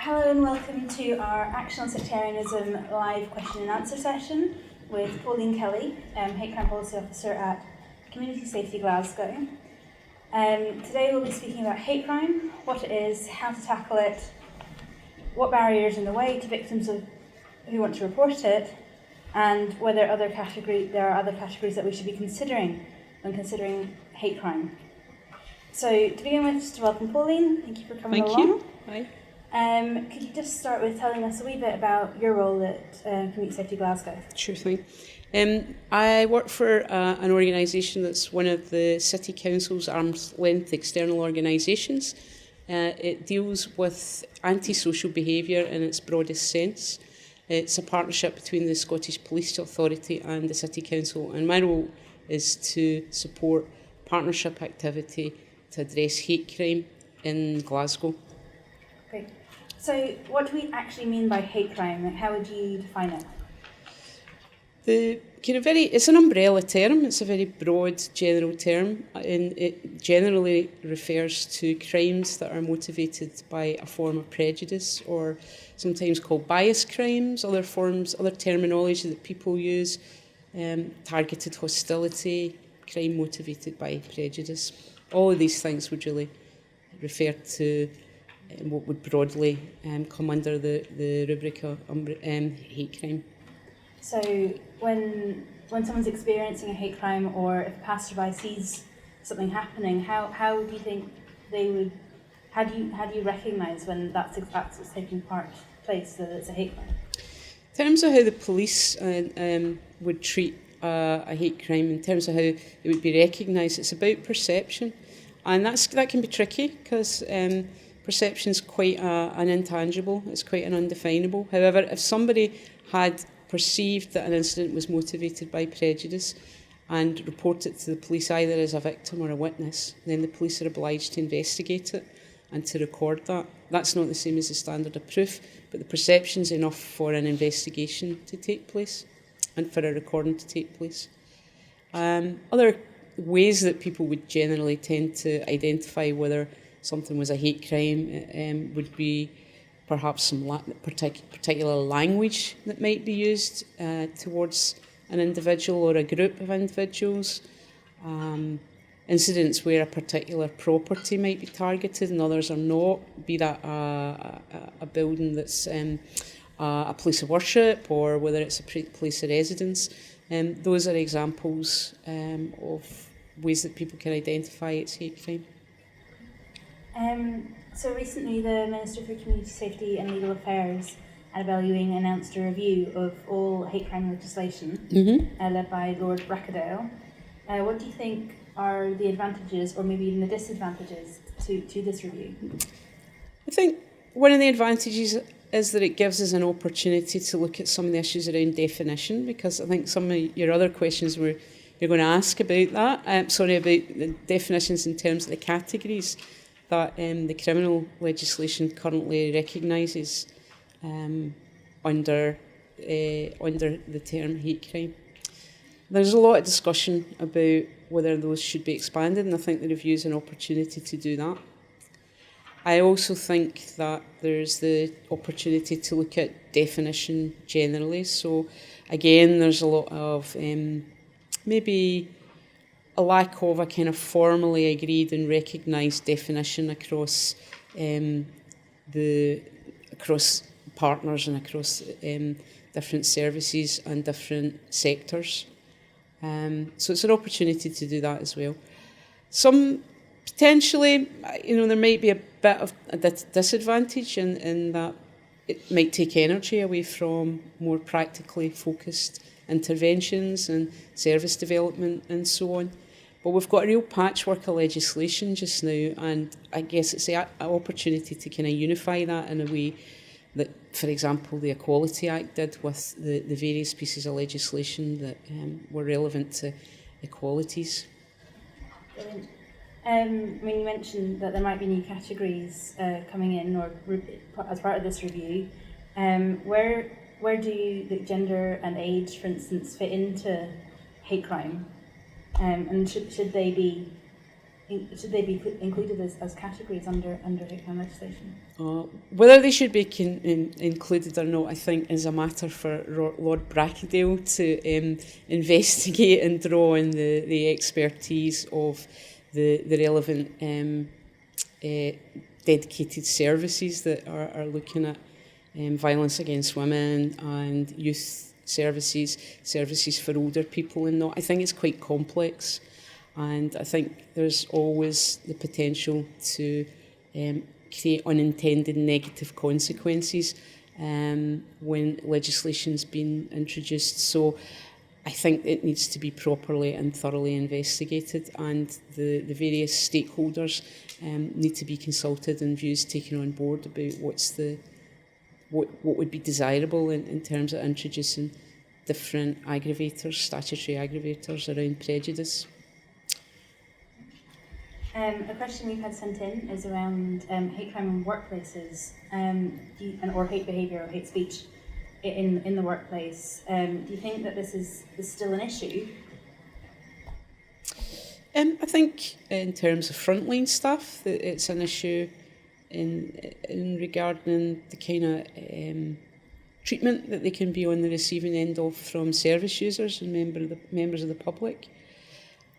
Hello and welcome to our Action on Sectarianism live question and answer session with Pauline Kelly, Hate Crime Policy Officer at Community Safety Glasgow. Today we'll be speaking about hate crime, what it is, how to tackle it, what barriers are in the way to victims who want to report it, and whether there are other categories that we should be considering when considering hate crime. So to begin with, just to welcome Pauline, thank you for coming along. Thank you. Hi. Could you just start with telling us a wee bit about your role at Community Safety Glasgow? Sure thing. I work for an organisation that's one of the City Council's arm's length external organisations. It deals with antisocial behaviour in its broadest sense. It's a partnership between the Scottish Police Authority and the City Council, and my role is to support partnership activity to address hate crime in Glasgow. Great. So what do we actually mean by hate crime? How would you define it? It's an umbrella term. It's a very broad, general term, and it generally refers to crimes that are motivated by a form of prejudice, or sometimes called bias crimes, other terminology that people use, targeted hostility, crime motivated by prejudice. All of these things would really refer to what would broadly come under the rubric of hate crime. So when someone's experiencing a hate crime, or if a passerby sees something happening, how do you think they would? How do you recognise when that's taking place that it's a hate crime? In terms of how the police would treat a hate crime, in terms of how it would be recognised, it's about perception, and that can be tricky because perception is quite an intangible. It's quite an undefinable. However, if somebody had perceived that an incident was motivated by prejudice and report it to the police either as a victim or a witness, then the police are obliged to investigate it and to record that. That's not the same as the standard of proof, but the perception's enough for an investigation to take place and for a recording to take place. Other ways that people would generally tend to identify whether something was a hate crime would be perhaps some particular language that might be used towards an individual or a group of individuals. Incidents where a particular property might be targeted and others are not, be that a building that's a place of worship, or whether it's a place of residence. Those are examples of ways that people can identify it's hate crime. So recently the Minister for Community Safety and Legal Affairs at Wellwing announced a review of all hate crime legislation, led by Lord Brackadale. What do you think are the advantages, or maybe even the disadvantages, to this review? I think one of the advantages is that it gives us an opportunity to look at some of the issues around definition, because I think some of your other questions you're going to ask about that, about the definitions in terms of the categories that the criminal legislation currently recognises under the term hate crime. There's a lot of discussion about whether those should be expanded, and I think the review is an opportunity to do that. I also think that there's the opportunity to look at definition generally. So again, there's a lot of maybe a lack of a kind of formally agreed and recognised definition across across partners and across different services and different sectors. So it's an opportunity to do that as well. Some potentially, there might be a bit of a disadvantage in that it might take energy away from more practically focused interventions and service development and so on. But we've got a real patchwork of legislation just now, and I guess it's an opportunity to kind of unify that in a way that, for example, the Equality Act did with the various pieces of legislation that were relevant to equalities. Brilliant. You mentioned that there might be new categories coming in, or as part of this review. Where do the gender and age, for instance, fit into hate crime? And should they be should they be included as categories under hate crime legislation? Whether they should be included or not, I think, is a matter for Lord Brackedale to investigate and draw on the expertise of the relevant dedicated services that are looking at violence against women and youth services for older people and not. I think it's quite complex, and I think there's always the potential to create unintended negative consequences when legislation's been introduced. So I think it needs to be properly and thoroughly investigated, and the various stakeholders need to be consulted and views taken on board about what would be desirable in terms of introducing different aggravators, statutory aggravators around prejudice. A question we've had sent in is around hate crime in workplaces, or hate behaviour or hate speech in the workplace. Do you think that this is still an issue? I think in terms of frontline staff, that it's an issue in regarding the kind of treatment that they can be on the receiving end of from service users and members of the public.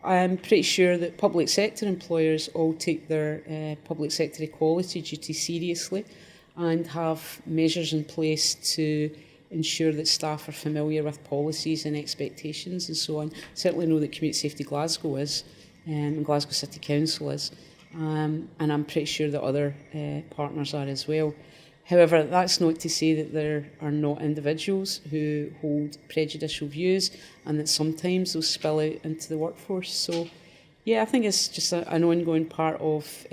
I'm pretty sure that public sector employers all take their public sector equality duty seriously and have measures in place to ensure that staff are familiar with policies and expectations and so on. I certainly know that Community Safety Glasgow is, and Glasgow City Council is, and I'm pretty sure that other partners are as well. However, that's not to say that there are not individuals who hold prejudicial views and that sometimes those spill out into the workforce. So, yeah, I think it's just an ongoing part of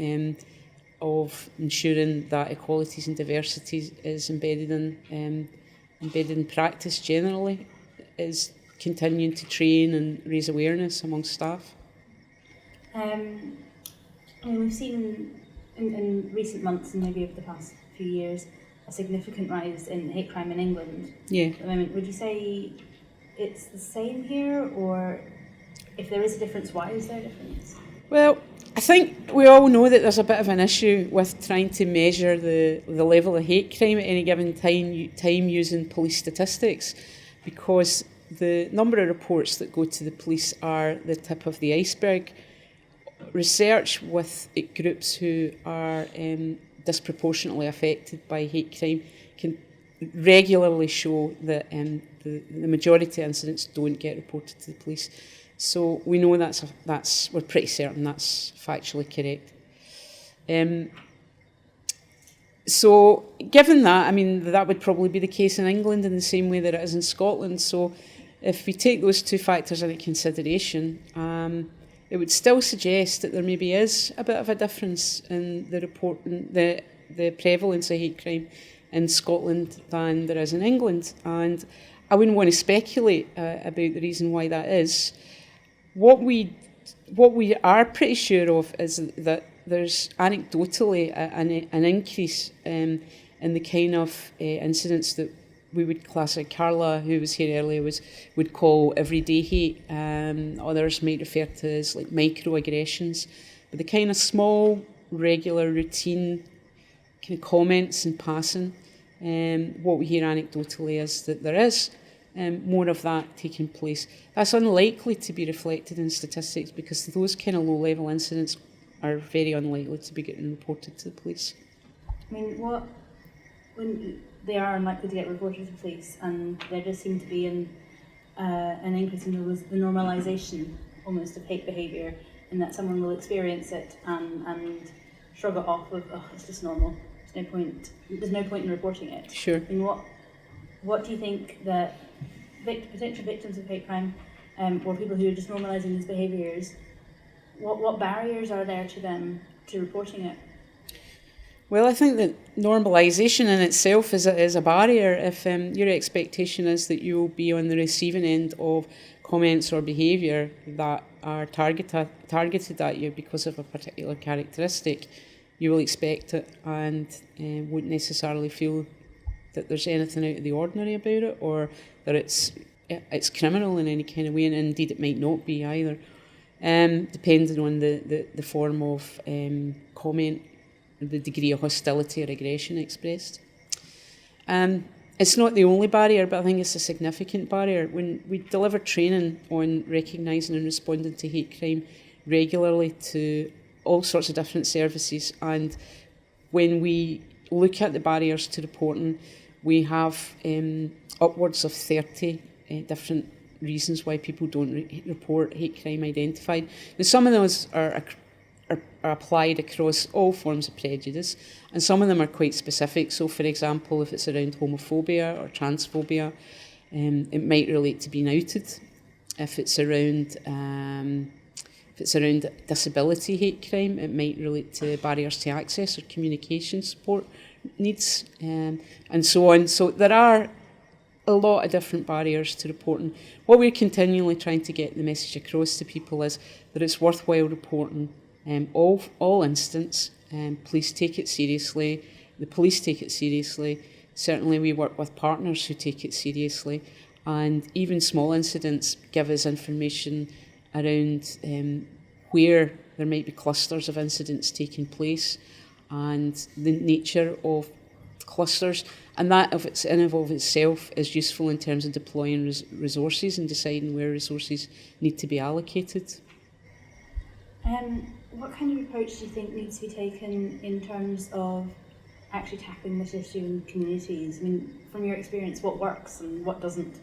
ensuring that equalities and diversity is embedded in practice generally, is continuing to train and raise awareness amongst staff. We've seen in recent months and maybe over the past few years a significant rise in hate crime in England. Yeah. At the moment, would you say it's the same here, or if there is a difference, why is there a difference? Well, I think we all know that there's a bit of an issue with trying to measure the level of hate crime at any given time using police statistics, because the number of reports that go to the police are the tip of the iceberg. Research with groups who are disproportionately affected by hate crime can regularly show that the majority of incidents don't get reported to the police. So we know we're pretty certain that's factually correct. So given that, I mean, that would probably be the case in England in the same way that it is in Scotland. So if we take those two factors into consideration, it would still suggest that there maybe is a bit of a difference in the reporting, the prevalence of hate crime in Scotland than there is in England. And I wouldn't want to speculate about the reason why that is. What we are pretty sure of is that there's anecdotally an increase in the kind of incidents that we would classify. Carla, who was here earlier, would call everyday hate. Others might refer to as like microaggressions. But the kind of small, regular, routine kind of comments in passing, what we hear anecdotally is that there is more of that taking place. That's unlikely to be reflected in statistics because those kind of low-level incidents are very unlikely to be getting reported to the police. I mean, when they are unlikely to get reported to the police, and there does seem to be an increase in the normalisation almost of hate behaviour, in that someone will experience it and shrug it off with, oh, it's just normal. There's no point in reporting it. Sure. I mean, what do you think that potential victims of hate crime, or people who are just normalising these behaviours, what barriers are there to them to reporting it? Well, I think that normalisation in itself is a barrier. If your expectation is that you will be on the receiving end of comments or behaviour that are targeted at you because of a particular characteristic, you will expect it and won't necessarily feel that there's anything out of the ordinary about it, or that it's criminal in any kind of way, and indeed it might not be either. depending on the form of comment, the degree of hostility or aggression expressed. It's not the only barrier, but I think it's a significant barrier. When we deliver training on recognising and responding to hate crime regularly to all sorts of different services, and when we look at the barriers to reporting, we have upwards of 30 different reasons why people don't report hate crime identified. Now, some of those are applied across all forms of prejudice, and some of them are quite specific. So, for example, if it's around homophobia or transphobia, it might relate to being outed. If it's around disability hate crime, it might relate to barriers to access or communication support needs, and so on. So there are a lot of different barriers to reporting. What we're continually trying to get the message across to people is that it's worthwhile reporting all incidents. Police take it seriously. The police take it seriously. Certainly we work with partners who take it seriously. And even small incidents give us information around where there might be clusters of incidents taking place and the nature of clusters. And that in and of itself is useful in terms of deploying resources and deciding where resources need to be allocated. What kind of approach do you think needs to be taken in terms of actually tackling this issue in communities? I mean, from your experience, what works and what doesn't?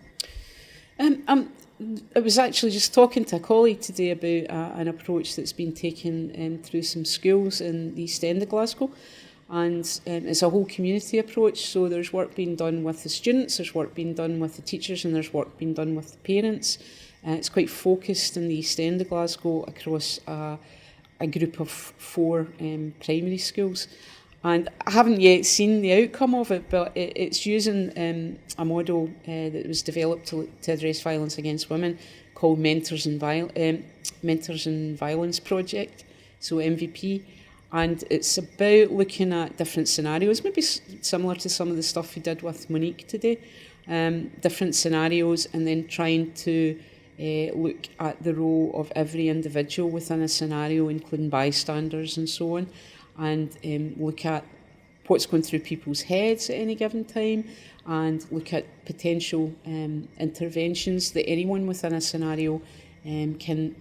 I was actually just talking to a colleague today about an approach that's been taken through some schools in the East End of Glasgow, and it's a whole community approach. So there's work being done with the students, there's work being done with the teachers, and there's work being done with the parents. It's quite focused in the East End of Glasgow across a group of 4 primary schools. And I haven't yet seen the outcome of it, but it's using a model that was developed to address violence against women called Mentors in Violence Project, so MVP. And it's about looking at different scenarios, maybe similar to some of the stuff we did with Monique today, different scenarios, and then trying to look at the role of every individual within a scenario, including bystanders and so on, and look at what's going through people's heads at any given time, and look at potential interventions that anyone within a scenario can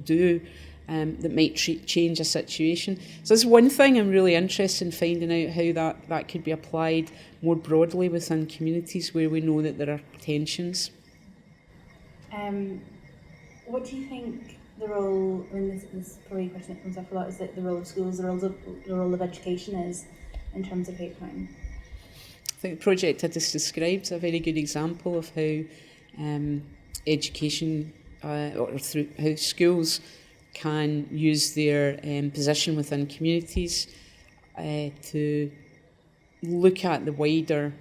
do that might change a situation. So that's one thing I'm really interested in finding out, how that could be applied more broadly within communities where we know that there are tensions. What do you think the role, I mean, this is probably a question that comes up a lot, is that the role of schools, the role of education is in terms of hate crime? I think the project I just described is a very good example of how education or through how schools can use their position within communities to look at the wider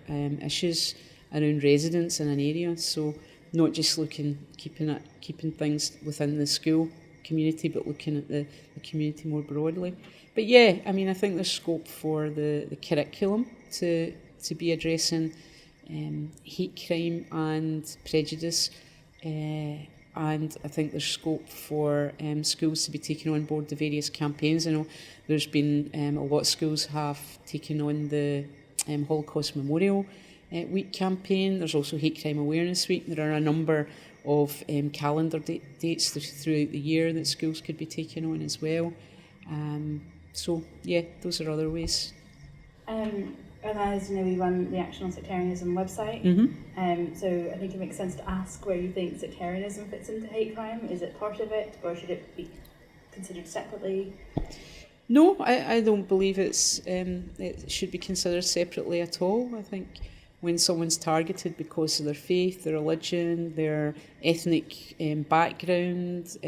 issues around residents in an area. So not just keeping things within the school community, but looking at the community more broadly. But yeah, I mean, I think there's scope for the curriculum to be addressing hate crime and prejudice, and I think there's scope for schools to be taking on board the various campaigns. I know there's been a lot of schools have taken on the Holocaust Memorial Week campaign. There's also Hate Crime Awareness Week. There are a number of calendar dates throughout the year that schools could be taking on as well. So yeah, those are other ways. And as you know, we run the Action on Sectarianism website. Mm-hmm. So I think it makes sense to ask where you think sectarianism fits into hate crime. Is it part of it, or should it be considered separately? No, I don't believe it should be considered separately at all. I think when someone's targeted because of their faith, their religion, their ethnic background,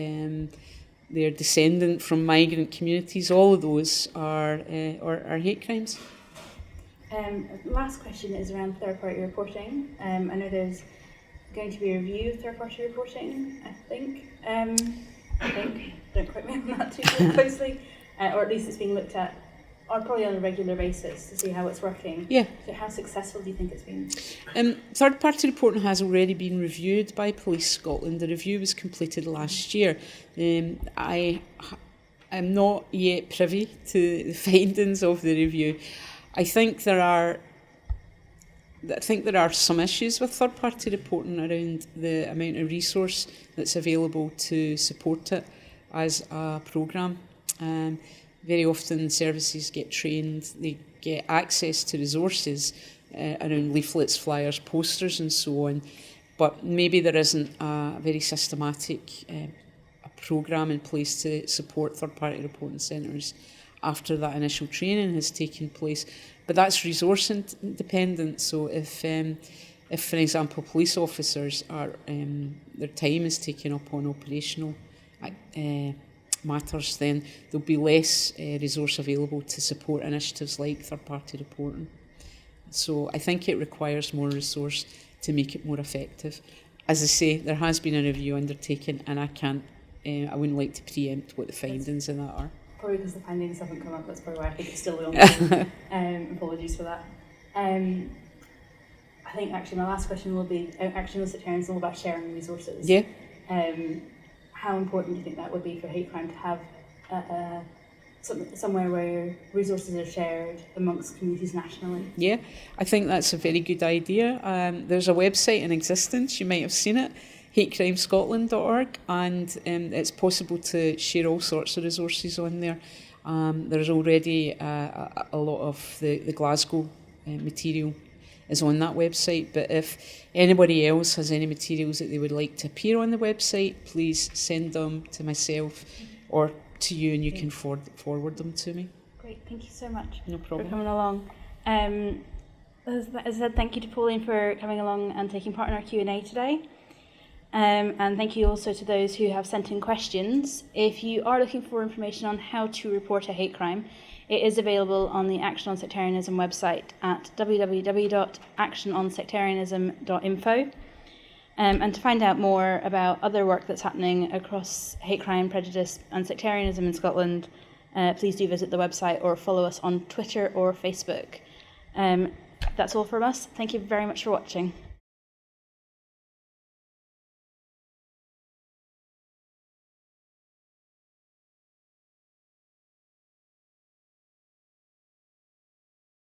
their descendant from migrant communities, all of those are hate crimes. Last question is around third-party reporting. I know there's going to be a review of third-party reporting, I think. Don't quote me on that too closely. Or at least it's being looked at or probably on a regular basis to see how it's working. Yeah. So how successful do you think it's been? Third-party reporting has already been reviewed by Police Scotland. The review was completed last year. I am not yet privy to the findings of the review. I think there are some issues with third-party reporting around the amount of resource that's available to support it as a programme. Very often services get trained, they get access to resources around leaflets, flyers, posters and so on, but maybe there isn't a very systematic a programme in place to support third-party reporting centres after that initial training has taken place. But that's resource independent, so if for example police officers are their time is taken up on operational matters, then there'll be less resource available to support initiatives like third-party reporting. So I think it requires more resource to make it more effective. As I say, there has been a review undertaken, and I wouldn't like to preempt what the findings in that are. Probably because the findings haven't come up, that's probably why I think it's still ongoing. Apologies for that. I think actually my last question will be, Action on Sectarianism is all about sharing resources. Yeah. How important do you think that would be for hate crime to have somewhere where resources are shared amongst communities nationally? Yeah, I think that's a very good idea. There's a website in existence, you might have seen it, hatecrimescotland.org, and it's possible to share all sorts of resources on there. There's already a lot of the Glasgow material is on that website, but if anybody else has any materials that they would like to appear on the website, please send them to myself or to you, and you can forward them to me. Great, thank you so much. No problem. For coming along. As I said, thank you to Pauline for coming along and taking part in our Q&A today. And thank you also to those who have sent in questions. If you are looking for information on how to report a hate crime, it is available on the Action on Sectarianism website at www.actiononsectarianism.info. And to find out more about other work that's happening across hate crime, prejudice and sectarianism in Scotland, please do visit the website or follow us on Twitter or Facebook. That's all from us. Thank you very much for watching.